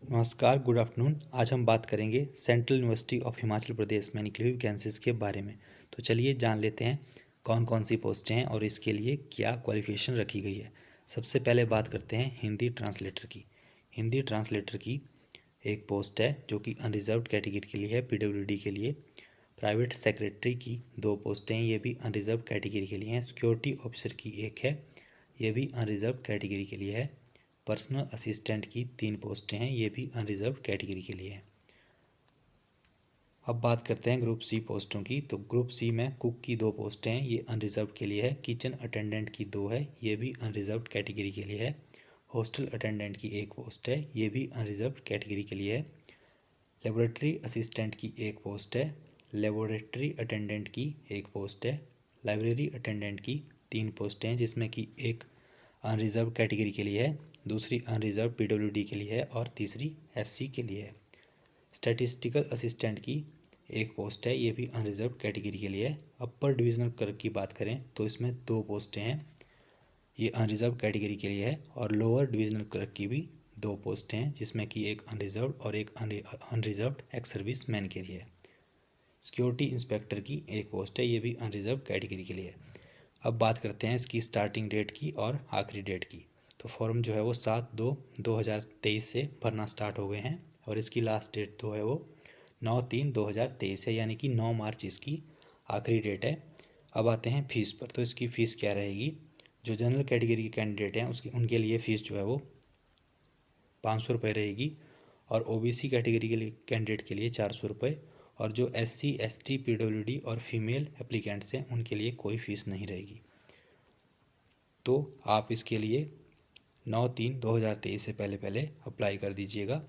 नमस्कार, good afternoon. आज हम बात करेंगे central university of Himachal Pradesh में निकली हुई वैकेंसीज़ के बारे में। तो चलिए जान लेते हैं कौन कौन सी पोस्टें हैं और इसके लिए क्या क्वालिफिकेशन रखी गई है। सबसे पहले बात करते हैं हिंदी ट्रांसलेटर की। हिंदी ट्रांसलेटर की एक पोस्ट है जो कि अनरिजर्व्ड कैटेगरी के लिए है, पीडब्ल्यूडी के लिए। प्राइवेट सेक्रेटरी की 2 पोस्टें हैं, ये भी अनरिजर्व्ड कैटेगरी के लिए हैं। सिक्योरिटी ऑफिसर की एक है, ये भी अनरिजर्व्ड कैटेगरी के लिए है। पर्सनल असिस्टेंट की 3 पोस्टें हैं, ये भी अनरिजर्व्ड कैटेगरी के लिए है। अब बात करते हैं ग्रुप सी पोस्टों की। तो ग्रुप सी में कुक की 2 पोस्टें हैं, ये अनरिजर्व्ड के लिए है। किचन अटेंडेंट की 2 है, ये भी अनरिजर्व्ड कैटेगरी के लिए है। हॉस्टल अटेंडेंट की 1 पोस्ट है, ये भी अनरिजर्व्ड कैटेगरी के लिए है। लेबोरेटरी असिस्टेंट की 1 पोस्ट है, लेबोरेटरी अटेंडेंट की 1 पोस्ट है। लाइब्रेरी अटेंडेंट की 3 पोस्टें हैं, जिसमें कि एक अनरिजर्व्ड कैटेगरी के लिए है, दूसरी अनरिजर्व्ड पीडब्ल्यूडी के लिए है और तीसरी एससी के लिए है। स्टैटिस्टिकल असिस्टेंट की 1 पोस्ट है, ये भी अनरिजर्व्ड कैटेगरी के लिए है। अपर डिविजनल क्लर्क की बात करें तो इसमें 2 पोस्टें हैं, ये अनरिजर्व्ड कैटेगरी के लिए है। और लोअर डिविजनल क्लर्क की भी 2 पोस्टें हैं, जिसमें कि एक अनरिजर्व्ड और एक अनरिजर्व्ड एक्स सर्विस मैन के लिए है। सिक्योरिटी इंस्पेक्टर की 1 पोस्ट है, ये भी अनरिजर्व्ड कैटेगरी के लिए है। अब बात करते हैं इसकी स्टार्टिंग डेट की और आखिरी डेट की। तो फॉर्म जो है वो 7/2/2023 से भरना स्टार्ट हो गए हैं और इसकी लास्ट डेट जो है वो 9/3/2023 है, यानी कि 9 मार्च इसकी आखिरी डेट है। अब आते हैं फीस पर। तो इसकी फ़ीस क्या रहेगी? जो जनरल कैटेगरी के कैंडिडेट हैं उनके लिए फ़ीस जो है वो 500 रुपये रहेगी और ओबीसी कैटेगरी के लिए कैंडिडेट के लिए 400 रुपये, और जो एससी एसटी पीडब्ल्यूडी और फीमेल एप्लीकेंट्स हैं उनके लिए कोई फ़ीस नहीं रहेगी। तो आप इसके लिए 9/3/2023 से पहले पहले अप्लाई कर दीजिएगा।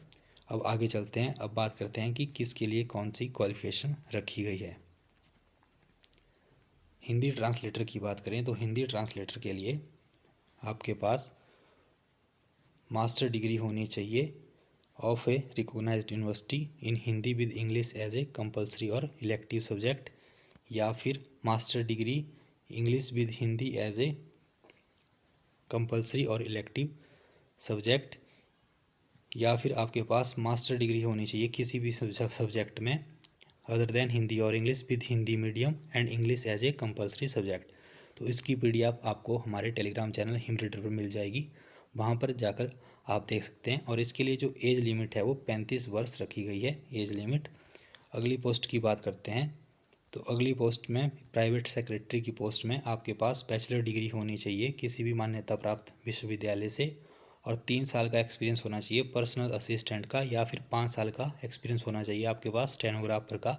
अब आगे चलते हैं। अब बात करते हैं कि किसके लिए कौन सी क्वालिफिकेशन रखी गई है। हिंदी ट्रांसलेटर की बात करें तो हिंदी ट्रांसलेटर के लिए आपके पास मास्टर डिग्री होनी चाहिए of a recognised university in Hindi with English as a compulsory और इलेक्टिव सब्जेक्ट, या फिर master degree English with Hindi as a compulsory और इलेक्टिव सब्जेक्ट, या फिर आपके पास मास्टर डिग्री होनी चाहिए किसी भी सब्जेक्ट में अदर देन हिंदी और English with Hindi medium and English as a compulsory subject. तो इसकी पीडीएफ आपको हमारे टेलीग्राम चैनल हिम रीडर पर मिल जाएगी, वहाँ पर जाकर आप देख सकते हैं। और इसके लिए जो एज लिमिट है वो 35 वर्ष रखी गई है एज लिमिट। अगली पोस्ट की बात करते हैं। तो अगली पोस्ट में प्राइवेट सेक्रेटरी की पोस्ट में आपके पास बैचलर डिग्री होनी चाहिए किसी भी मान्यता प्राप्त विश्वविद्यालय से, और 3 साल का एक्सपीरियंस होना चाहिए पर्सनल असिस्टेंट का, या फिर 5 साल का एक्सपीरियंस होना चाहिए आपके पास स्टेनोग्राफर का।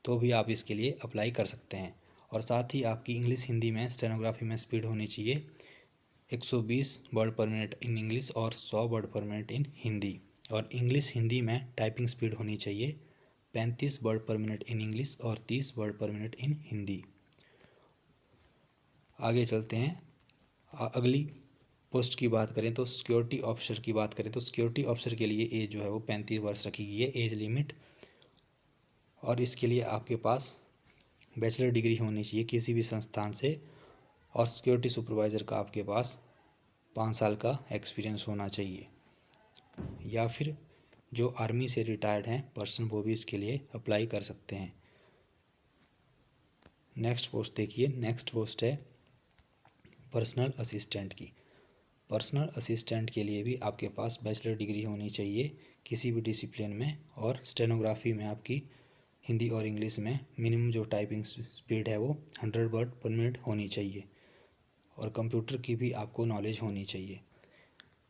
तो भी आप इसके लिए अप्लाई कर सकते हैं। और साथ ही आपकी इंग्लिश हिंदी में स्टेनोग्राफी में स्पीड होनी चाहिए 120 वर्ड पर मिनट इन इंग्लिश और 100 वर्ड पर मिनट इन हिंदी। और इंग्लिश हिंदी में टाइपिंग स्पीड होनी चाहिए 35 वर्ड पर मिनट इन इंग्लिश और 30 वर्ड पर मिनट इन हिंदी। आगे चलते हैं। अगली पोस्ट की बात करें तो सिक्योरिटी ऑफिसर की बात करें तो सिक्योरिटी ऑफिसर के लिए एज जो है वो 35 वर्ष रखी गई है एज लिमिट। और इसके लिए आपके पास बैचलर डिग्री होनी चाहिए किसी भी संस्थान से, और सिक्योरिटी सुपरवाइज़र का आपके पास 5 साल का एक्सपीरियंस होना चाहिए। या फिर जो आर्मी से रिटायर्ड हैं पर्सन वो भी इसके लिए अप्लाई कर सकते हैं। नेक्स्ट पोस्ट देखिए। नेक्स्ट पोस्ट है पर्सनल असिस्टेंट की। पर्सनल असिस्टेंट के लिए भी आपके पास बैचलर डिग्री होनी चाहिए किसी भी डिसिप्लिन में, और स्टेनोग्राफी में आपकी हिंदी और इंग्लिश में मिनिमम जो टाइपिंग स्पीड है वो 100 वर्ड पर मिनट होनी चाहिए, और कंप्यूटर की भी आपको नॉलेज होनी चाहिए।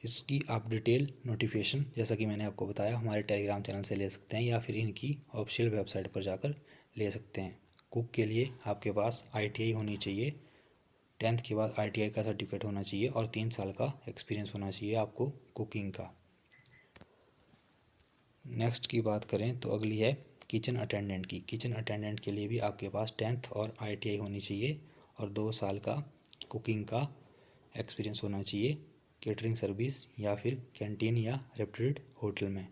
इसकी आप डिटेल नोटिफिकेशन जैसा कि मैंने आपको बताया हमारे टेलीग्राम चैनल से ले सकते हैं, या फिर इनकी ऑफिशियल वेबसाइट पर जाकर ले सकते हैं। कुक के लिए आपके पास आईटीआई होनी चाहिए, 10th के बाद आईटीआई का सर्टिफिकेट होना चाहिए, और 3 साल का एक्सपीरियंस होना चाहिए आपको कुकिंग का। नेक्स्ट की बात करें तो अगली है किचन अटेंडेंट की। किचन अटेंडेंट के लिए भी आपके पास 10th और आईटीआई होनी चाहिए, और 2 साल का कुकिंग का एक्सपीरियंस होना चाहिए केटरिंग सर्विस या फिर कैंटीन या रेप्यूटेड होटल में,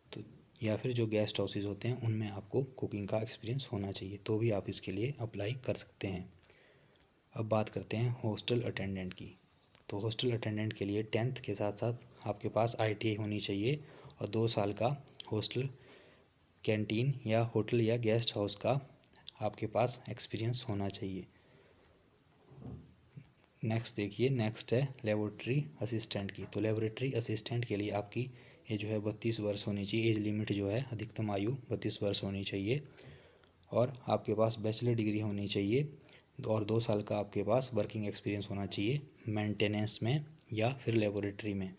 तो या फिर जो गेस्ट हाउसेज होते हैं उनमें आपको कुकिंग का एक्सपीरियंस होना चाहिए, तो भी आप इसके लिए अप्लाई कर सकते हैं। अब बात करते हैं हॉस्टल अटेंडेंट की। तो हॉस्टल अटेंडेंट के लिए 10th के साथ साथ आपके पास ITI होनी चाहिए और 2 साल का हॉस्टल कैंटीन या होटल या गेस्ट हाउस का आपके पास एक्सपीरियंस होना चाहिए। नेक्स्ट देखिए, नेक्स्ट है लेबोरेटरी असिस्टेंट की। तो लेबोरेटरी असिस्टेंट के लिए आपकी ये जो है 32 वर्ष होनी चाहिए। एज लिमिट जो है अधिकतम आयु 32 वर्ष होनी चाहिए और आपके पास बैचलर डिग्री होनी चाहिए और 2 साल का आपके पास वर्किंग एक्सपीरियंस होना चाहिए मेंटेनेंस में या फिर लेबोरेटरी में।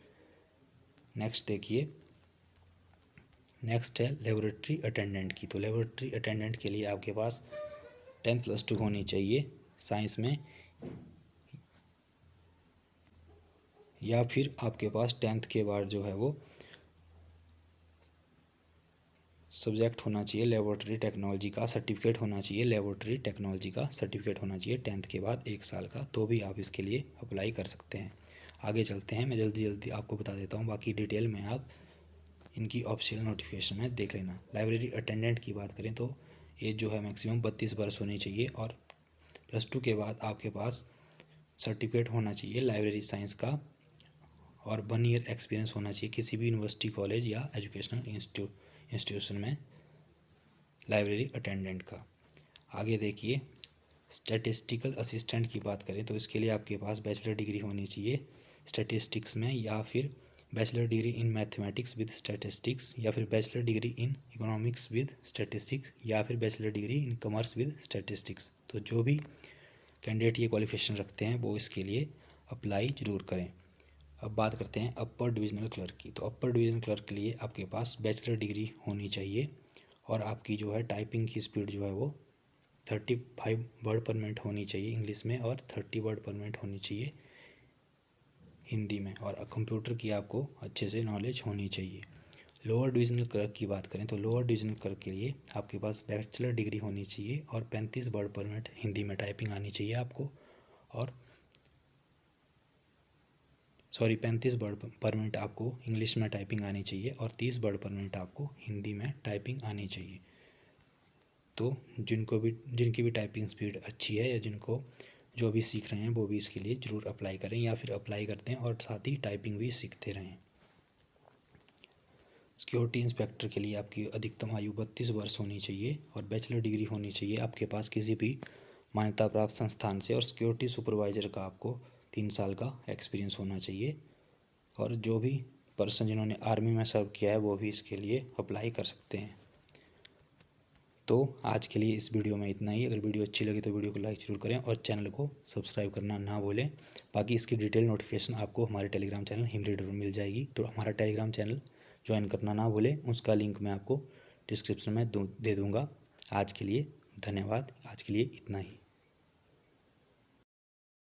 नेक्स्ट देखिए, नेक्स्ट है लेबोरेटरी अटेंडेंट की। तो लेबोरेटरी अटेंडेंट के लिए आपके पास 10+2 होनी चाहिए साइंस में या फिर आपके पास 10th के बाद जो है वो सब्जेक्ट होना चाहिए लेबोरेटरी टेक्नोलॉजी का सर्टिफिकेट होना चाहिए। लेबोरेटरी टेक्नोलॉजी का सर्टिफिकेट होना चाहिए 10th के बाद 1 साल का, तो भी आप इसके लिए अप्लाई कर सकते हैं। आगे चलते हैं, मैं जल्दी जल्दी आपको बता देता हूँ, बाकी डिटेल में आप इनकी ऑफिशियल नोटिफिकेशन में देख लेना। लाइब्रेरी अटेंडेंट की बात करें तो एज जो है मैक्सिमम 32 वर्ष होनी चाहिए और +2 के बाद आपके पास सर्टिफिकेट होना चाहिए लाइब्रेरी साइंस का और 1 ईयर एक्सपीरियंस होना चाहिए किसी भी यूनिवर्सिटी, कॉलेज या एजुकेशनल इंस्टीट्यूशन में लाइब्रेरी अटेंडेंट का। आगे देखिए, स्टैटिस्टिकल असिस्टेंट की बात करें तो इसके लिए आपके पास बैचलर डिग्री होनी चाहिए स्टैटिस्टिक्स में या फिर bachelor degree in mathematics with statistics या फिर bachelor degree in economics with statistics या फिर bachelor degree in commerce with statistics. तो जो भी कैंडिडेट ये क्वालिफिकेशन रखते हैं वो इसके लिए अप्लाई ज़रूर करें। अब बात करते हैं अपर डिविजनल क्लर्क की। तो अपर डिविजनल क्लर्क के लिए आपके पास बैचलर डिग्री होनी चाहिए और आपकी जो है टाइपिंग की स्पीड जो है वो 35 वर्ड पर मिनट होनी चाहिए इंग्लिश में और 30 वर्ड पर मिनट होनी चाहिए हिंदी में, और कंप्यूटर की आपको अच्छे से नॉलेज होनी चाहिए। लोअर डिविजनल क्लर्क की बात करें तो लोअर डिविजनल क्लर्क के लिए आपके पास बैचलर डिग्री होनी चाहिए और 35 वर्ड पर मिनट हिंदी में टाइपिंग आनी चाहिए आपको, और 35 वर्ड पर मिनट आपको इंग्लिश में टाइपिंग आनी चाहिए और 30 वर्ड पर मिनट आपको हिंदी में टाइपिंग आनी चाहिए। तो जिनकी भी टाइपिंग स्पीड अच्छी है या जिनको जो भी सीख रहे हैं वो भी इसके लिए ज़रूर अप्लाई करें या फिर अप्लाई करते हैं और साथ ही टाइपिंग भी सीखते रहें। सिक्योरिटी इंस्पेक्टर के लिए आपकी अधिकतम आयु 32 वर्ष होनी चाहिए और बैचलर डिग्री होनी चाहिए आपके पास किसी भी मान्यता प्राप्त संस्थान से, और सिक्योरिटी सुपरवाइज़र का आपको 3 साल का एक्सपीरियंस होना चाहिए, और जो भी पर्सन जिन्होंने आर्मी में सर्व किया है वो भी इसके लिए अप्लाई कर सकते हैं। तो आज के लिए इस वीडियो में इतना ही। अगर वीडियो अच्छी लगी तो वीडियो को लाइक ज़रूर करें और चैनल को सब्सक्राइब करना ना भूलें। बाकी इसकी डिटेल नोटिफिकेशन आपको हमारे टेलीग्राम चैनल हिमरीडर में मिल जाएगी, तो हमारा टेलीग्राम चैनल ज्वाइन करना ना भूलें। उसका लिंक मैं आपको डिस्क्रिप्शन में दे दूँगा। आज के लिए धन्यवाद, आज के लिए इतना ही।